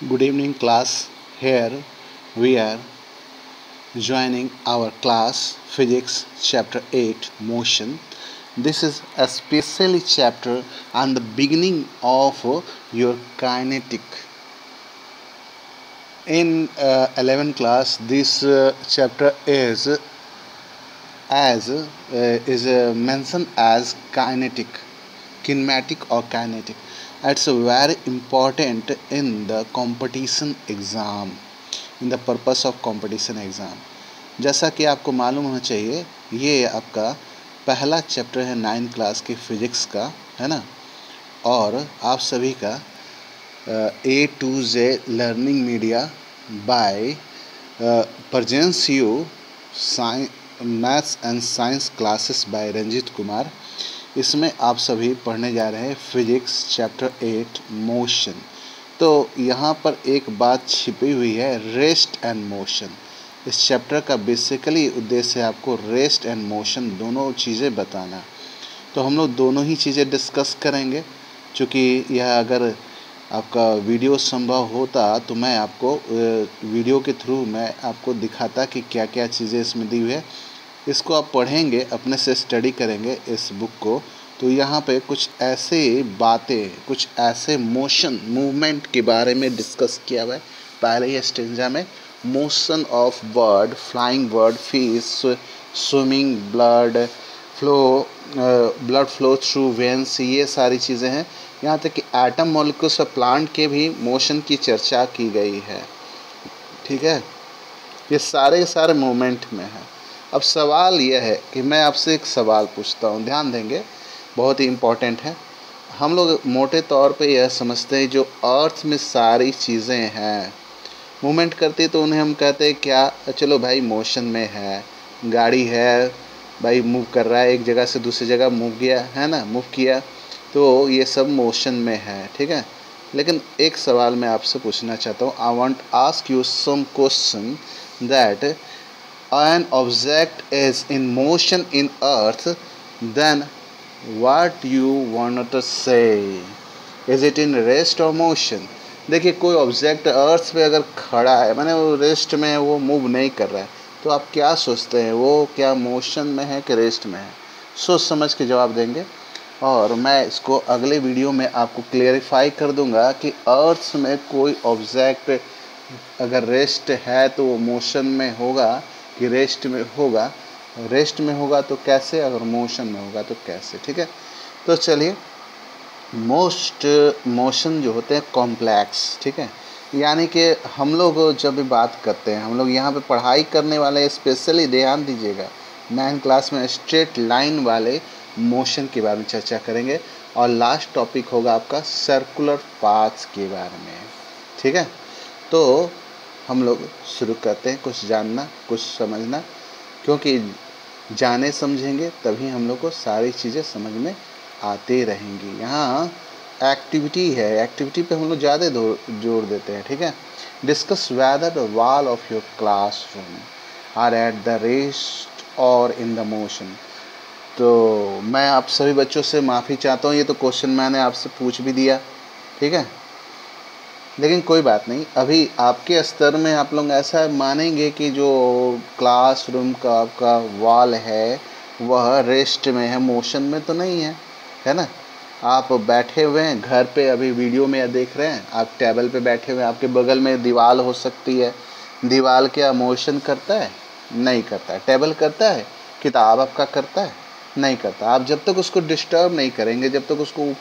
Good evening, class. Here we are joining our class Physics Chapter 8 Motion. This is especially chapter on the beginning of your kinetic. In 11th class, this chapter is mentioned as kinematic or kinetic. It's very important in the competition exam, in the purpose of competition exam. जैसा कि आपको मालूम होना चाहिए, ये आपका पहला chapter है 9th क्लास की फिजिक्स का, है ना। और आप सभी का A to Z learning media by presents you maths and science classes by Ranjeet Kumar. इसमें आप सभी पढ़ने जा रहे हैं फिजिक्स चैप्टर 8 मोशन। तो यहाँ पर एक बात छिपी हुई है, रेस्ट एंड मोशन। इस चैप्टर का बेसिकली उद्देश्य है आपको रेस्ट एंड मोशन दोनों चीज़ें बताना। तो हम लोग दोनों ही चीज़ें डिस्कस करेंगे। चूँकि यह अगर आपका वीडियो संभव होता तो मैं आपको वीडियो के थ्रू मैं आपको दिखाता कि क्या क्या चीज़ें इसमें दी हुई है। इसको आप पढ़ेंगे, अपने से स्टडी करेंगे इस बुक को, तो यहाँ पे कुछ ऐसे बातें, कुछ ऐसे मोशन मूवमेंट के बारे में डिस्कस किया हुआ है। पहले ही स्टेंजा में motion of bird, flying bird, fish, swimming, blood flow through veins, ये सारी चीज़ें हैं। यहाँ तक कि एटम मॉलिक्यूल्स और प्लांट के भी मोशन की चर्चा की गई है। ठीक है, ये सारे मूवमेंट में है। अब सवाल यह है कि मैं आपसे एक सवाल पूछता हूँ, ध्यान देंगे, बहुत ही इम्पोर्टेंट है। हम लोग मोटे तौर पे यह समझते हैं जो अर्थ में सारी चीज़ें हैं मूवमेंट करती, तो उन्हें हम कहते हैं क्या? चलो भाई, मोशन में है। गाड़ी है भाई, मूव कर रहा है, एक जगह से दूसरी जगह मूव किया, है ना, मूव किया, तो ये सब मोशन में है। ठीक है, लेकिन एक सवाल मैं आपसे पूछना चाहता हूँ। I want ask you some question that an object is in motion in earth, then what you want to say? Is it in rest or motion? देखिए, कोई ऑब्जेक्ट अर्थ पे अगर खड़ा है, माने वो रेस्ट में है, वो मूव नहीं कर रहा है, तो आप क्या सोचते हैं, वो क्या मोशन में है कि रेस्ट में है? सोच समझ के जवाब देंगे। और मैं इसको अगले वीडियो में आपको क्लियरिफाई कर दूंगा कि अर्थ में कोई ऑब्जेक्ट अगर रेस्ट है तो वो मोशन में होगा कि रेस्ट में होगा। रेस्ट में होगा तो कैसे, अगर मोशन में होगा तो कैसे। ठीक है, तो चलिए, मोशन जो होते हैं कॉम्प्लेक्स, ठीक है, यानी कि हम लोग जब भी बात करते हैं, हम लोग यहाँ पे पढ़ाई करने वाले स्पेशली ध्यान दीजिएगा, 9th क्लास में स्ट्रेट लाइन वाले मोशन के बारे में चर्चा करेंगे। और लास्ट टॉपिक होगा आपका सर्कुलर पाथ्स के बारे में। ठीक है, तो हम लोग शुरू करते हैं, कुछ जानना, कुछ समझना, क्योंकि जाने समझेंगे तभी हम लोग को सारी चीज़ें समझ में आते रहेंगी। यहाँ एक्टिविटी है, एक्टिविटी पे हम लोग ज़्यादा जोर देते हैं। ठीक है, discuss whether the wall of your classroom are at the rest और इन द मोशन। तो मैं आप सभी बच्चों से माफ़ी चाहता हूँ, ये तो क्वेश्चन मैंने आपसे पूछ भी दिया। ठीक है, लेकिन कोई बात नहीं, अभी आपके स्तर में आप लोग ऐसा मानेंगे कि जो क्लासरूम का आपका वॉल है वह रेस्ट में है, मोशन में तो नहीं है, है ना। आप बैठे हुए हैं घर पे, अभी वीडियो में देख रहे हैं, आप टेबल पे बैठे हुए हैं, आपके बगल में दीवार हो सकती है। दीवार क्या मोशन करता है? नहीं करता है। टेबल करता है? किताब आपका करता है? नहीं करता। आप जब तक उसको डिस्टर्ब नहीं करेंगे, जब तक उसको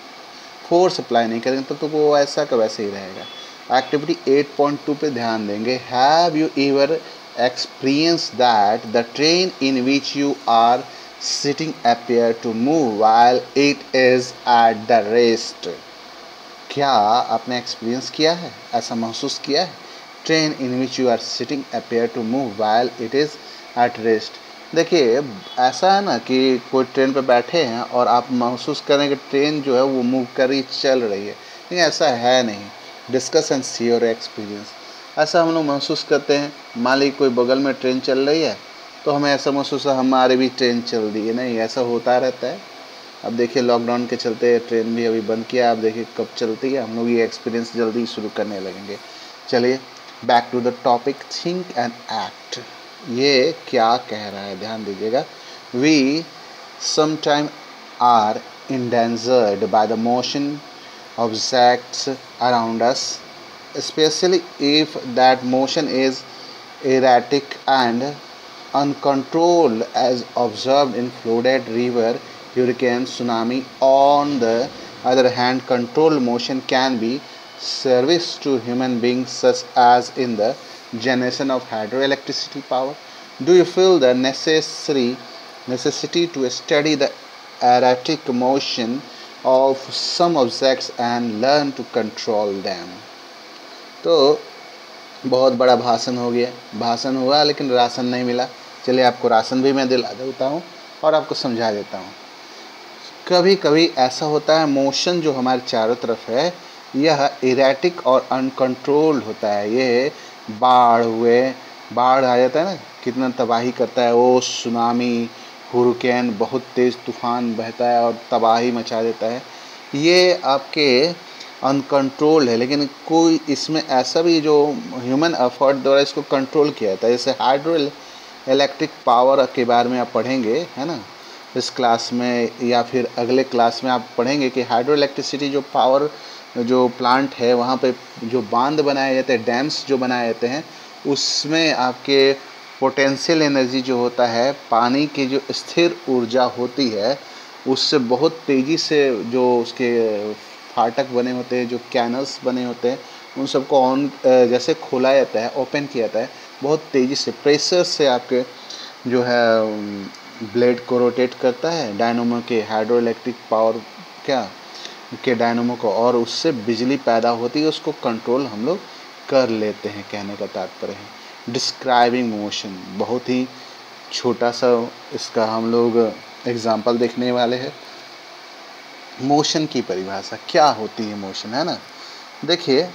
फोर्स अप्लाई नहीं करेंगे, तब तक वो ऐसा का वैसे ही रहेगा। एक्टिविटी 8.2 पे ध्यान देंगे। Have you ever experience that the train in which you are sitting appear to move while it is at the rest? क्या आपने एक्सपीरियंस किया है, ऐसा महसूस किया है? Train in which you are sitting appear to move while it is at rest. देखिए, ऐसा है ना कि कोई ट्रेन पे बैठे हैं और आप महसूस करें कि ट्रेन जो है वो मूव कर रही, चल रही है, लेकिन ऐसा है नहीं। Discuss and see your experience. ऐसा हम लोग महसूस करते हैं, मान ली कोई बगल में ट्रेन चल रही है तो हमें ऐसा महसूस है हमारे भी ट्रेन चल रही है। नहीं, ऐसा होता रहता है। अब देखिए, लॉकडाउन के चलते ट्रेन भी अभी बंद किया, अब देखिए कब चलती है। हम लोग ये एक्सपीरियंस जल्दी शुरू करने लगेंगे। चलिए back to the topic, think and act. ये क्या कह रहा है, ध्यान दीजिएगा। We sometime are endangered by the motion objects around us, especially if that motion is erratic and uncontrolled, as observed in flooded river, hurricane, tsunami. On the other hand, controlled motion can be service to human beings, such as in the generation of hydroelectricity power. Do you feel the necessity to study the erratic motion of some objects and learn to control them? तो बहुत बड़ा भाषण हो गया, भाषण हुआ लेकिन ration नहीं मिला। चलिए आपको राशन भी मैं दिला देता हूँ और आपको समझा देता हूँ। कभी कभी ऐसा होता है, मोशन जो हमारे चारों तरफ है यह इरेटिक और अनकंट्रोल्ड होता है। ये बाढ़ आ जाता है ना, कितना तबाही करता है वो। सुनामी, हुरिकेन, बहुत तेज़ तूफान बहता है और तबाही मचा देता है। ये आपके अनकंट्रोल्ड है, लेकिन कोई इसमें ऐसा भी जो ह्यूमन एफर्ट द्वारा इसको कंट्रोल किया जाता है। जैसे हाइड्रो इलेक्ट्रिक पावर के बारे में आप पढ़ेंगे, है ना, इस क्लास में या फिर अगले क्लास में आप पढ़ेंगे कि हाइड्रो इलेक्ट्रिसिटी जो पावर जो प्लांट है वहाँ पे जो बांध बनाए जाते हैं, डैम्स जो बनाए जाते हैं, उसमें आपके पोटेंशियल एनर्जी जो होता है, पानी की जो स्थिर ऊर्जा होती है, उससे बहुत तेज़ी से जो उसके फाटक बने होते हैं, जो कैनल्स बने होते हैं, उन सबको ऑन जैसे खोला जाता है, ओपन किया जाता है, बहुत तेज़ी से प्रेशर से आपके जो है ब्लेड को रोटेट करता है, डायनोमो के हाइड्रो इलेक्ट्रिक पावर के डायनोमो को, और उससे बिजली पैदा होती है। उसको कंट्रोल हम लोग कर लेते हैं, कहने का तात्पर्य है। डिस्क्राइबिंग मोशन, बहुत ही छोटा सा इसका हम लोग एग्जाम्पल देखने वाले हैं। मोशन की परिभाषा क्या होती है, मोशन, है ना। देखिए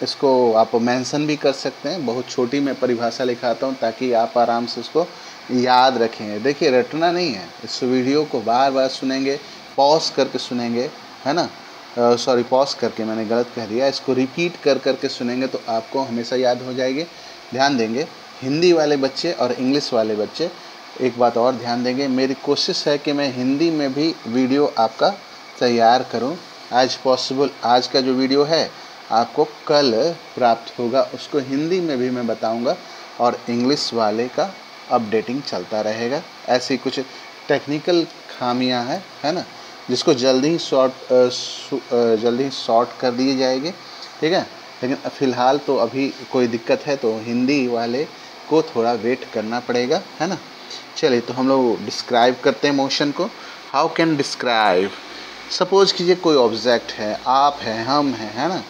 इसको आप मेंशन भी कर सकते हैं, बहुत छोटी मैं परिभाषा लिखाता हूँ ताकि आप आराम से इसको याद रखें। देखिए रटना नहीं है, इस वीडियो को बार बार सुनेंगे, पॉज करके सुनेंगे, है ना, सॉरी पॉज करके मैंने गलत कह दिया, इसको रिपीट कर करके सुनेंगे तो आपको हमेशा याद हो जाएगी। ध्यान देंगे हिंदी वाले बच्चे और इंग्लिश वाले बच्चे, एक बात और ध्यान देंगे, मेरी कोशिश है कि मैं हिंदी में भी वीडियो आपका तैयार करूं। आज पॉसिबल, आज का जो वीडियो है आपको कल प्राप्त होगा, उसको हिंदी में भी मैं बताऊंगा और इंग्लिश वाले का अपडेटिंग चलता रहेगा। ऐसी कुछ टेक्निकल खामियां हैं, है ना, जिसको जल्दी ही सॉर्ट कर दिए जाएंगे, ठीक है। लेकिन फ़िलहाल तो अभी कोई दिक्कत है तो हिंदी वाले को थोड़ा वेट करना पड़ेगा, है ना। चलिए तो हम लोग डिस्क्राइब करते हैं मोशन को। हाउ कैन डिस्क्राइब, सपोज कीजिए कोई ऑब्जेक्ट है, आप हैं, हम हैं, है ना,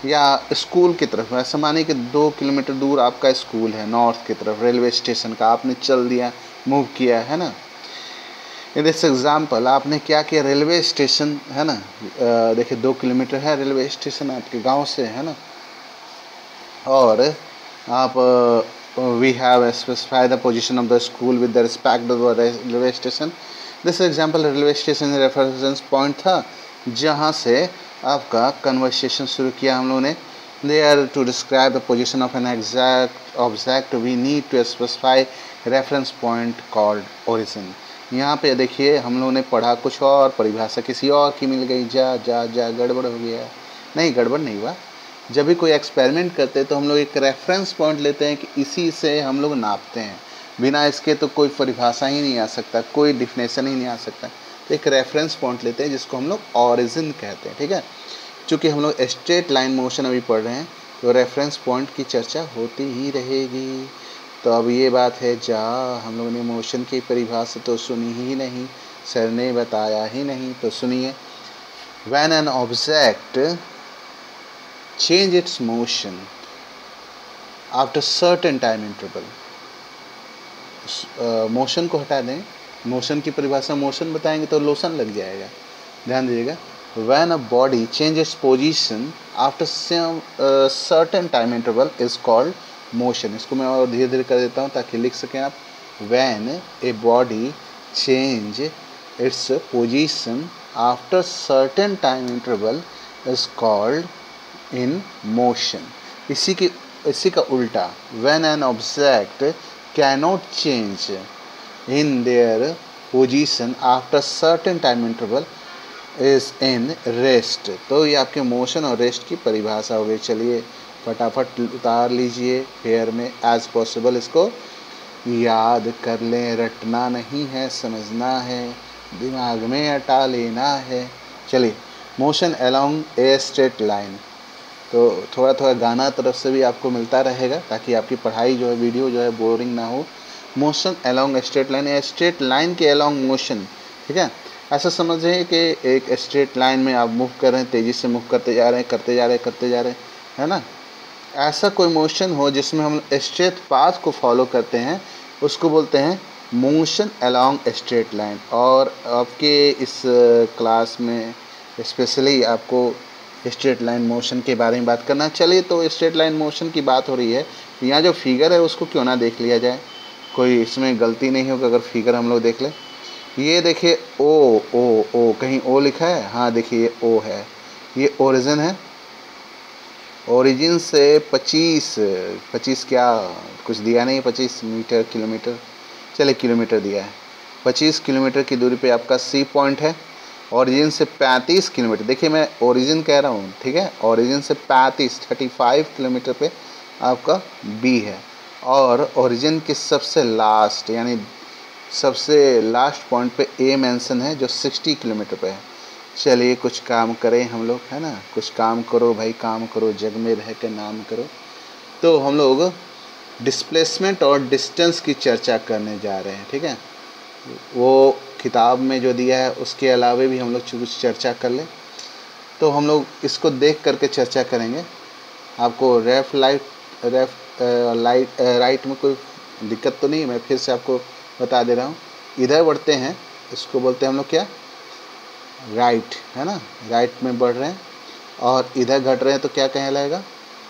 या स्कूल की तरफ, ऐसा मानिए कि 2 किलोमीटर दूर आपका स्कूल है, नॉर्थ की तरफ, रेलवे स्टेशन का आपने चल दिया, मूव किया, है ना। इन दिस एग्जाम्पल आपने क्या किया, रेलवे स्टेशन, है ना, देखिए 2 किलोमीटर है रेलवे स्टेशन आपके गांव से, है ना, और आप we have specify the position of the school with the respect of the railway station. This example railway station reference point था जहाँ से आपका कन्वर्सेशन शुरू किया हम लोगों ने। There to describe the position of an exact object we need to specify reference point called origin. यहाँ पे देखिए हम लोगों ने पढ़ा कुछ और, परिभाषा किसी और की मिल गई, जा जा जा, गड़बड़ हो गया। नहीं, गड़बड़ नहीं हुआ। जब भी कोई एक्सपेरिमेंट करते हैं तो हम लोग एक रेफरेंस पॉइंट लेते हैं कि इसी से हम लोग नापते हैं, बिना इसके तो कोई परिभाषा ही नहीं आ सकता, कोई डिफिनेशन ही नहीं आ सकता। तो एक रेफरेंस पॉइंट लेते हैं जिसको हम लोग ऑरिजिन कहते हैं, ठीक है। चूँकि हम लोग स्ट्रेट लाइन मोशन अभी पढ़ रहे हैं तो रेफरेंस पॉइंट की चर्चा होती ही रहेगी। तो अब ये बात है, जा हम लोगों ने मोशन की परिभाषा तो सुनी ही नहीं, सर ने बताया ही नहीं, तो सुनिए। When an object change it's motion after certain time interval, motion को हटा दें, मोशन की परिभाषा मोशन बताएंगे तो लोशन लग जाएगा। ध्यान दीजिएगा, when a body change its position after certain time interval is called motion. इसको मैं और धीरे धीरे कर देता हूँ ताकि लिख सकें आप। When a body change its position after certain time interval is called in motion. इसी का उल्टा, when an object cannot change in their position after certain time interval is in rest. तो ये आपके मोशन और रेस्ट की परिभाषा हो गई। चलिए फटाफट उतार लीजिए फेयर में एज पॉसिबल, इसको याद कर लें, रटना नहीं है, समझना है, दिमाग में हटा लेना है। चलिए, motion along a straight line, तो थोड़ा थोड़ा गाना तरफ से भी आपको मिलता रहेगा ताकि आपकी पढ़ाई जो है, वीडियो जो है बोरिंग ना हो। मोशन अलोंग स्ट्रेट लाइन, या स्ट्रेट लाइन के अलोंग मोशन, ठीक है। ऐसा समझिए कि एक स्ट्रेट लाइन में आप मूव कर रहे हैं, तेज़ी से मूव करते जा रहे हैं, करते जा रहे हैं, है ना। ऐसा कोई मोशन हो जिसमें हम स्ट्रेट पाथ को फॉलो करते हैं, उसको बोलते हैं मोशन अलोंग स्ट्रेट लाइन। और आपके इस क्लास में स्पेशली आपको स्ट्रेट लाइन मोशन के बारे में बात करना। चलिए, तो स्ट्रेट लाइन मोशन की बात हो रही है, यहाँ जो फिगर है उसको क्यों ना देख लिया जाए, कोई इसमें गलती नहीं होगी अगर फिगर हम लोग देख लें। ये देखिए ओ ओ ओ, कहीं ओ लिखा है? हाँ देखिए ये ओ है, ये ओरिजिन है। ओरिजिन से 25 क्या कुछ दिया नहीं, 25 मीटर किलोमीटर, चलिए किलोमीटर दिया है। 25 किलोमीटर की दूरी पे आपका सी पॉइंट है। ओरिजिन से 35 किलोमीटर, देखिए मैं ओरिजिन कह रहा हूँ, ठीक है। ओरिजिन से 35 किलोमीटर पे आपका बी है। और ओरिजिन के सबसे लास्ट, यानी सबसे लास्ट पॉइंट पे ए मेंशन है जो 60 किलोमीटर पे है। चलिए कुछ काम करें हम लोग, है ना। कुछ काम करो भाई, काम करो, जग में रह के नाम करो। तो हम लोग डिस्प्लेसमेंट और डिस्टेंस की चर्चा करने जा रहे हैं, ठीक है। वो किताब में जो दिया है उसके अलावा भी हम लोग कुछ चर्चा कर लें। तो हम लोग इसको देख करके चर्चा करेंगे। आपको राइट में कोई दिक्कत तो नहीं, मैं फिर से आपको बता दे रहा हूँ। इधर बढ़ते हैं, इसको बोलते हैं हम लोग क्या, राइट, है ना। राइट में बढ़ रहे हैं और इधर घट रहे हैं तो क्या कहलाएगा,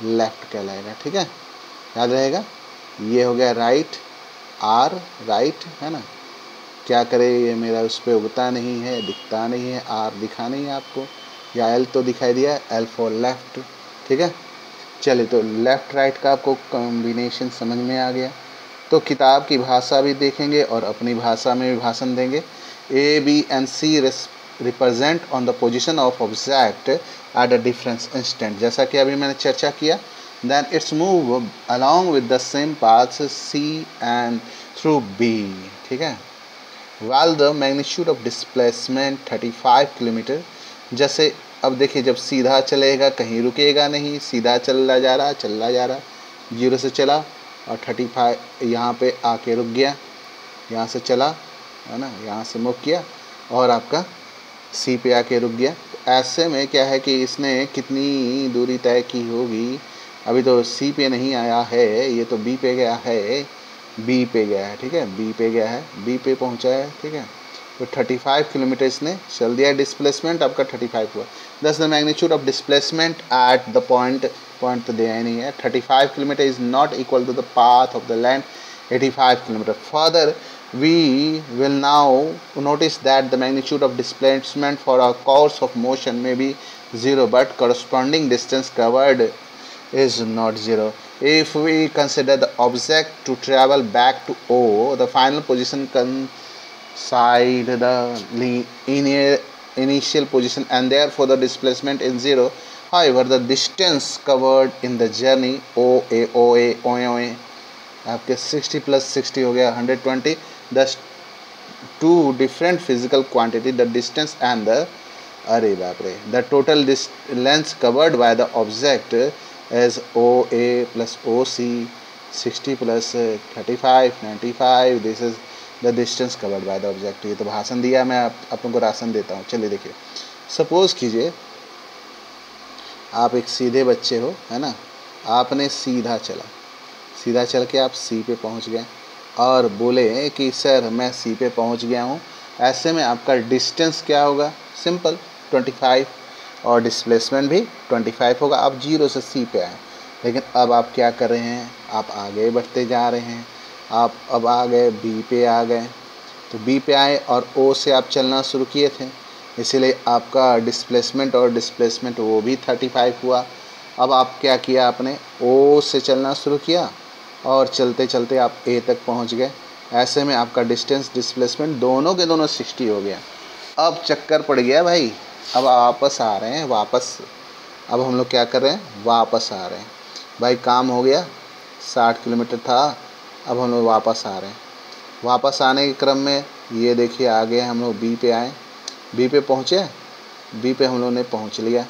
लेफ्ट कहलाएगा, ठीक है। याद रहेगा, ये हो गया राइट, आर राइट, है ना। क्या करे, ये मेरा उस पर उगता नहीं है, दिखता नहीं है, आर दिखा नहीं है आपको, या एल तो दिखाई दिया, एल फॉर लेफ्ट, ठीक है। चलिए, तो लेफ़्ट राइट का आपको कॉम्बिनेशन समझ में आ गया। तो किताब की भाषा भी देखेंगे और अपनी भाषा में भी भाषण देंगे। A B and C represent on the position of object at a different instant, जैसा कि अभी मैंने चर्चा किया। Then its move along with the same path C and through B, ठीक है। while the magnitude of displacement 35 kilometre, जैसे अब देखिए जब सीधा चलेगा कहीं रुकेगा नहीं, सीधा चला जा रहा, जीरो से चला और 35 यहाँ पे आके रुक गया, यहाँ से चला, है ना, यहाँ से मूव किया और आपका सी पे आके रुक गया। तो ऐसे में क्या है कि इसने कितनी दूरी तय की होगी, अभी तो सी पे नहीं आया है, ये तो बी पे गया है, बी पे गया है, ठीक है, बी पे गया है, बी पे पहुंचा है, ठीक है। तो 35 किलोमीटर इसने चल दिया, डिस्प्लेसमेंट आपका 35 हुआ। Thus the magnitude of displacement at the point तो दिया ही नहीं है। 35 kilometre is not equal to the path of the land 85 kilometre. Further we will now notice that the magnitude of displacement for a course of motion may be 0, but corresponding distance covered is not 0. If we consider the object to travel back to O, the final position coincide the initial position and therefore the displacement is 0. However, the distance covered in the journey OA आपके 60 + 60 हो गया 120, the two different physical quantity, the distance and the अरे बाप रे, the total length covered by the object is OA plus OC, 60 plus 35 95, this is the distance covered by the object। ये तो भाषण दिया, मैं आप लोगों को राशन देता हूँ। चलिए देखिए, सपोज कीजिए आप एक सीधे बच्चे हो, है ना, आपने सीधा चल के आप सी पे पहुंच गए और बोले कि सर मैं सी पे पहुंच गया हूं। ऐसे में आपका डिस्टेंस क्या होगा, सिंपल 25, और डिस्प्लेसमेंट भी 25 होगा। आप जीरो से सी पे आए, लेकिन अब आप क्या कर रहे हैं, आप आगे बढ़ते जा रहे हैं। आप अब आ गए बी पे आ गए, तो बी पे आए और ओ से आप चलना शुरू किए थे, इसीलिए आपका डिस्प्लेसमेंट वो भी 35 हुआ। अब आप क्या किया, आपने ओ से चलना शुरू किया और चलते चलते आप ए तक पहुंच गए। ऐसे में आपका डिस्टेंस डिस्प्लेसमेंट दोनों के दोनों 60 हो गया। अब चक्कर पड़ गया भाई, अब वापस आ रहे हैं, वापस अब हम लोग क्या कर रहे हैं, वापस आ रहे हैं भाई। काम हो गया, 60 किलोमीटर था, अब हम लोग वापस आ रहे हैं। वापस आने के क्रम में ये देखिए आगे हम लोग बी पे आए, बी पे पहुँचे, बी पे हम लोग ने पहुँच लिया।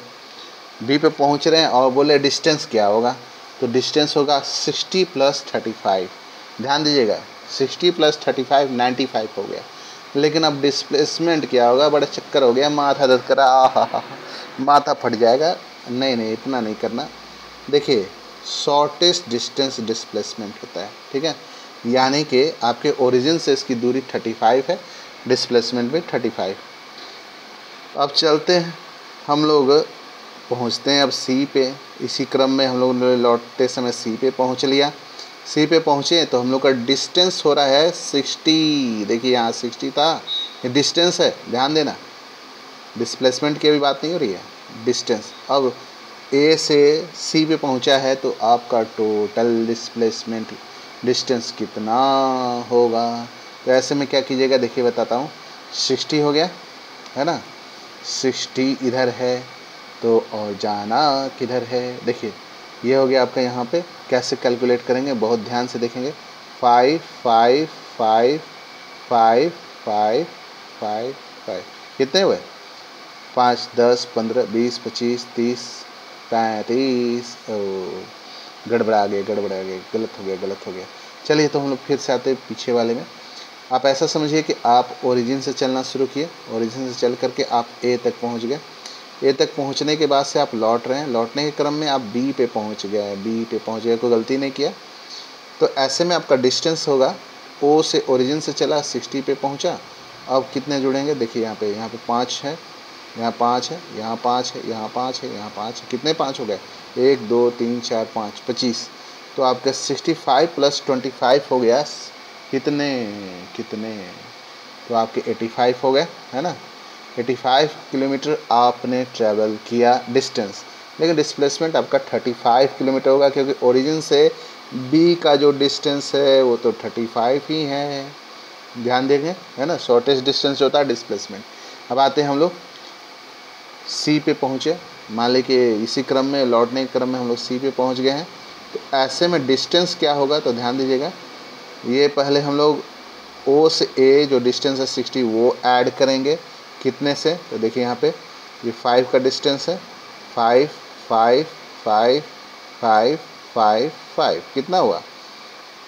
बी पे पहुँच रहे हैं और बोले डिस्टेंस क्या होगा, तो डिस्टेंस होगा 60 + 35। ध्यान दीजिएगा 60 + 35 95 हो गया। लेकिन अब डिस्प्लेसमेंट क्या होगा, बड़ा चक्कर हो गया, माथा दर्द करा, आहा माथा फट जाएगा। नहीं नहीं, इतना नहीं करना। देखिए शॉर्टेस्ट डिस्टेंस डिस्प्लेसमेंट होता है, ठीक है, यानी कि आपके ओरिजिन से इसकी दूरी 35 है, डिस्प्लेसमेंट भी 35। अब चलते हैं हम लोग, पहुंचते हैं अब सी पे। इसी क्रम में हम लोग लौटते समय सी पे पहुंच लिया। सी पे पहुंचे तो हम लोग का डिस्टेंस हो रहा है 60। देखिए यहाँ 60 था, ये डिस्टेंस है, ध्यान देना, डिस्प्लेसमेंट की भी बात नहीं हो रही है, डिस्टेंस। अब ए से सी पे पहुंचा है तो आपका टोटल डिस्प्लेसमेंट डिस्टेंस कितना होगा। तो ऐसे में क्या कीजिएगा, देखिए बताता हूँ। 60 हो गया है ना, 60 इधर है तो और जाना किधर है, देखिए ये हो गया आपका। यहाँ पे कैसे कैलकुलेट करेंगे, बहुत ध्यान से देखेंगे। 5 5 5 5 5 5 5 कितने हुए, 5 10 15 20 25 30 35। ओ गड़बड़ा गए, गलत हो गया। चलिए तो हम लोग फिर से आते हैं पीछे वाले में। आप ऐसा समझिए कि आप ओरिजिन से चलना शुरू किए, ओरिजिन से चल करके आप ए तक पहुंच गए। ए तक पहुंचने के बाद से आप लौट रहे हैं, लौटने के क्रम में आप बी पे पहुंच गए, बी पे पहुंच गए, कोई गलती नहीं किया। तो ऐसे में आपका डिस्टेंस होगा, ओ से ओरिजिन से चला 60 पे पहुंचा। अब कितने जुड़ेंगे, देखिए यहाँ पे 5 है, यहाँ 5 है, यहाँ 5 है, यहाँ 5 है, यहाँ 5 है, कितने 5 हो गए, 1 2 3 4 5 25। तो आपका 65 + 25 हो गया, कितने कितने, तो आपके 85 हो गए, है ना। 85 किलोमीटर आपने ट्रैवल किया डिस्टेंस, लेकिन डिस्प्लेसमेंट आपका 35 किलोमीटर होगा, क्योंकि ओरिजिन से बी का जो डिस्टेंस है वो तो 35 ही है। ध्यान देंगे, है ना, शॉर्टेस्ट डिस्टेंस होता है डिस्प्लेसमेंट। अब आते हैं हम लोग सी पे पहुँचे, मान लें कि इसी क्रम में लौटने के क्रम में हम लोग सी पे पहुँच गए हैं। तो ऐसे में डिस्टेंस क्या होगा, तो ध्यान दीजिएगा, ये पहले हम लोग ओ से ए जो डिस्टेंस है 60 वो ऐड करेंगे, कितने से, तो देखिए यहाँ पे ये 5 का डिस्टेंस है, 5 5 5 5 5 5 कितना हुआ,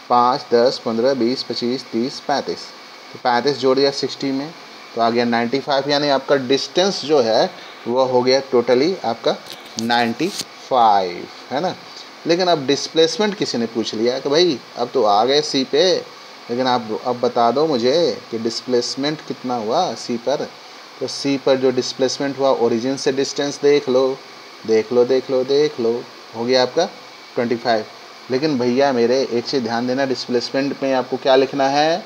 5 10 15 20 25 30 35। तो 35 जोड़ दिया 60 में तो आ गया 95, यानी आपका डिस्टेंस जो है वो हो गया टोटली आपका 95, है ना। लेकिन अब डिस्प्लेसमेंट किसी ने पूछ लिया कि भाई अब तो आ गए सी पे, लेकिन आप अब बता दो मुझे कि डिस्प्लेसमेंट कितना हुआ सी पर। तो सी पर जो डिस्प्लेसमेंट हुआ, ओरिजिन से डिस्टेंस देख लो, हो गया आपका 25। लेकिन भैया मेरे एक चीज़ ध्यान देना, डिस्प्लेसमेंट में आपको क्या लिखना है,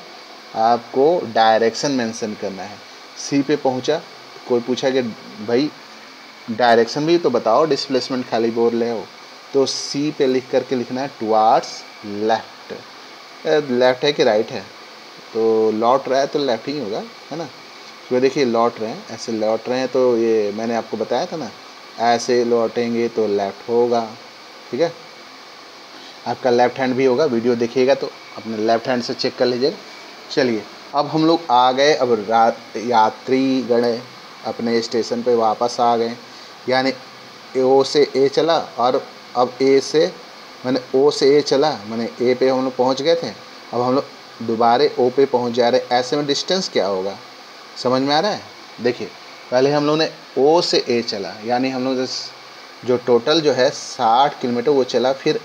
आपको डायरेक्शन मेंशन करना है। सी पे पहुंचा, कोई पूछा कि भाई डायरेक्शन भी तो बताओ, डिस्प्लेसमेंट खाली बोल रहे हो, तो सी पे लिख करके लिखना है टुवार्ड्स लेफ्ट। लेफ्ट है कि राइट है, तो लौट रहा है तो लेफ्ट ही होगा, है ना। तो देखिए लौट रहे हैं, ऐसे लौट रहे हैं, तो ये मैंने आपको बताया था ना, ऐसे लौटेंगे तो लेफ्ट होगा, ठीक है। आपका लेफ्ट हैंड भी होगा, वीडियो देखिएगा तो अपने लेफ्ट हैंड से चेक कर लीजिएगा। चलिए अब हम लोग आ गए, अब यात्री गण अपने स्टेशन पे वापस आ गए, यानी ओ से ए चला, और अब ए से मैंने ओ से ए चला, मैंने ए पे हम लोग पहुँच गए थे, अब हम लोग दोबारा ओ पे पहुँच जा रहे। ऐसे में डिस्टेंस क्या होगा, समझ में आ रहा है। देखिए पहले हम लोग ने ओ से ए चला, यानी हम लोग जो टोटल जो है 60 किलोमीटर वो चला, फिर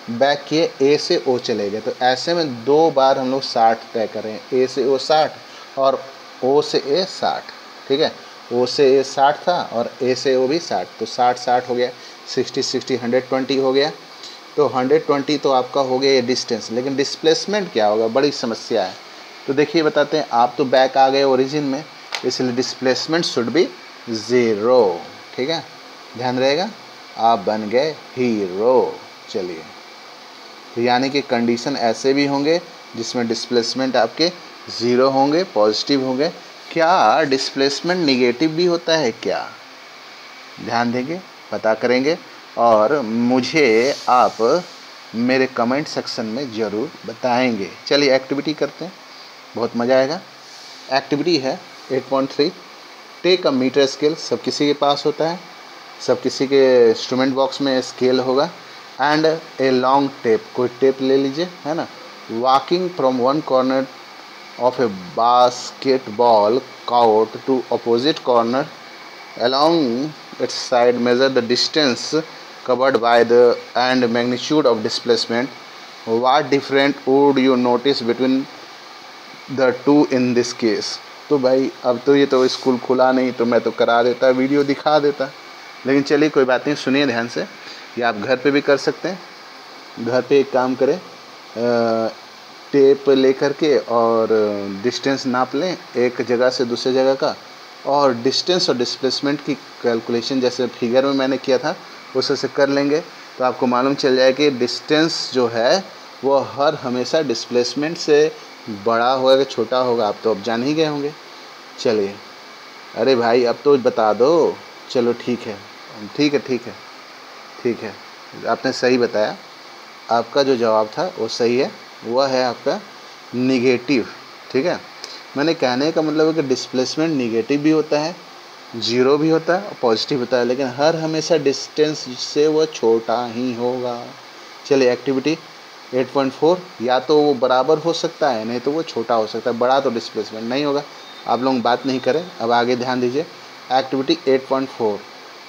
बैक किए ए से ओ चले गए। तो ऐसे में 2 बार हम लोग 60 तय कर रहे हैं, ए से ओ 60 और ओ से ए 60, ठीक है। ओ से ए 60 था और ए से ओ भी 60, तो 60 60 हो गया, 60 60 120 हो गया। तो 120 तो आपका हो गया ये डिस्टेंस, लेकिन डिस्प्लेसमेंट क्या होगा, बड़ी समस्या है। तो देखिए बताते हैं, आप तो बैक आ गए ओरिजिन में, इसलिए डिस्प्लेसमेंट शुड बी 0, ठीक है, ध्यान रहेगा। आप बन गए हीरो। चलिए, तो यानी कि कंडीशन ऐसे भी होंगे जिसमें डिस्प्लेसमेंट आपके ज़ीरो होंगे, पॉजिटिव होंगे। क्या डिस्प्लेसमेंट निगेटिव भी होता है क्या? ध्यान देंगे, पता करेंगे और मुझे आप मेरे कमेंट सेक्शन में ज़रूर बताएंगे। चलिए एक्टिविटी करते हैं, बहुत मज़ा आएगा। एक्टिविटी है 8.3, टेक अ मीटर स्केल। सब किसी के पास होता है, सब किसी के इंस्ट्रूमेंट बॉक्स में स्केल होगा। एंड ए लॉन्ग टेप, कोई टेप ले लीजिए, है ना। Walking from one corner of a basketball court to opposite corner along its side, measure the distance covered by the and magnitude of displacement. What different would you notice between the two in this case? तो भाई अब तो ये तो school खुला नहीं, तो मैं तो करा देता, वीडियो दिखा देता, लेकिन चलिए कोई बात नहीं, सुनिए ध्यान से। ये आप घर पे भी कर सकते हैं। घर पे एक काम करें, टेप ले करके और डिस्टेंस नाप लें एक जगह से दूसरे जगह का, और डिस्टेंस और डिस्प्लेसमेंट की कैलकुलेशन जैसे फिगर में मैंने किया था उससे कर लेंगे, तो आपको मालूम चल जाए कि डिस्टेंस जो है वो हर हमेशा डिस्प्लेसमेंट से बड़ा होगा कि छोटा होगा। आप तो अब जान ही गए होंगे। चलिए, अरे भाई अब तो बता दो। चलो ठीक है, ठीक है, ठीक है, ठीक है, आपने सही बताया। आपका जो जवाब था वो सही है, वह है आपका निगेटिव। ठीक है, मैंने कहने का मतलब है कि डिस्प्लेसमेंट निगेटिव भी होता है, ज़ीरो भी होता है और पॉजिटिव होता है, लेकिन हर हमेशा डिस्टेंस से वो छोटा ही होगा। चलिए एक्टिविटी 8.4, या तो वो बराबर हो सकता है, नहीं तो वो छोटा हो सकता है, बड़ा तो डिस्प्लेसमेंट नहीं होगा। आप लोग बात नहीं करें, अब आगे ध्यान दीजिए। Activity 8.4,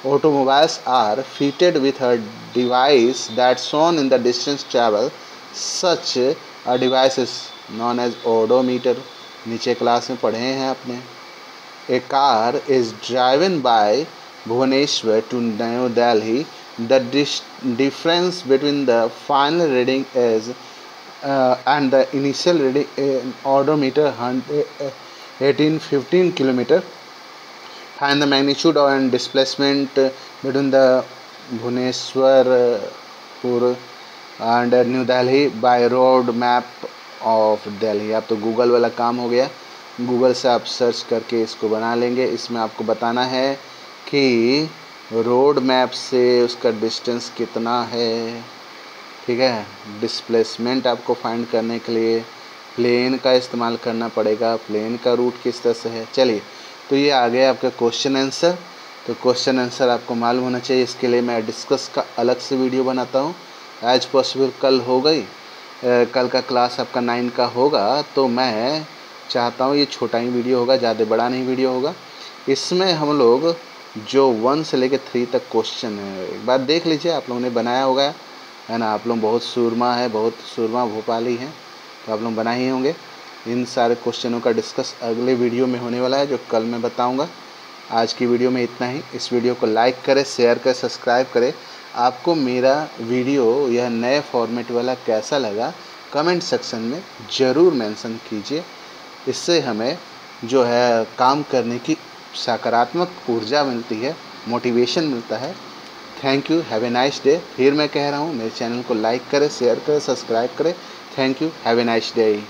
automobiles are fitted with a device that shown in the distance travel. Such a device is known as odometer. नीचे क्लास में पढ़े हैं आपने। A car is driven by Bhubaneswar to New Delhi. The difference between the final reading is and the initial reading in odometer 18-15 kilometer. Find the magnitude and displacement between the Bhubaneswar and New Delhi by road map of Delhi. अब तो Google वाला काम हो गया, Google से आप search करके इसको बना लेंगे। इसमें आपको बताना है कि रोड मैप से उसका डिस्टेंस कितना है। ठीक है, डिस्प्लेसमेंट आपको फाइंड करने के लिए प्लेन का इस्तेमाल करना पड़ेगा, प्लेन का रूट किस तरह से है। चलिए, तो ये आ गया आपका क्वेश्चन आंसर। तो क्वेश्चन आंसर आपको मालूम होना चाहिए, इसके लिए मैं डिस्कस का अलग से वीडियो बनाता हूँ। एज पॉसिबल कल हो गई, कल का क्लास आपका 9 का होगा, तो मैं चाहता हूँ ये छोटा ही वीडियो होगा, ज़्यादा बड़ा नहीं वीडियो होगा। इसमें हम लोग जो 1 से लेकर 3 तक क्वेश्चन है, एक बार देख लीजिए, आप लोगों ने बनाया होगा, है ना। आप लोग बहुत सूरमा है, बहुत सूरमा भोपाली हैं, तो आप लोग बनाए ही होंगे। इन सारे क्वेश्चनों का डिस्कस अगले वीडियो में होने वाला है, जो कल मैं बताऊँगा। आज की वीडियो में इतना ही। इस वीडियो को लाइक करें, शेयर करें, सब्सक्राइब करें। आपको मेरा वीडियो यह नए फॉर्मेट वाला कैसा लगा कमेंट सेक्शन में ज़रूर मेंशन कीजिए। इससे हमें जो है काम करने की सकारात्मक ऊर्जा मिलती है, मोटिवेशन मिलता है। Thank you, have a nice day. फिर मैं कह रहा हूँ, मेरे चैनल को लाइक करें, शेयर करें, सब्सक्राइब करें। Thank you, have a nice day.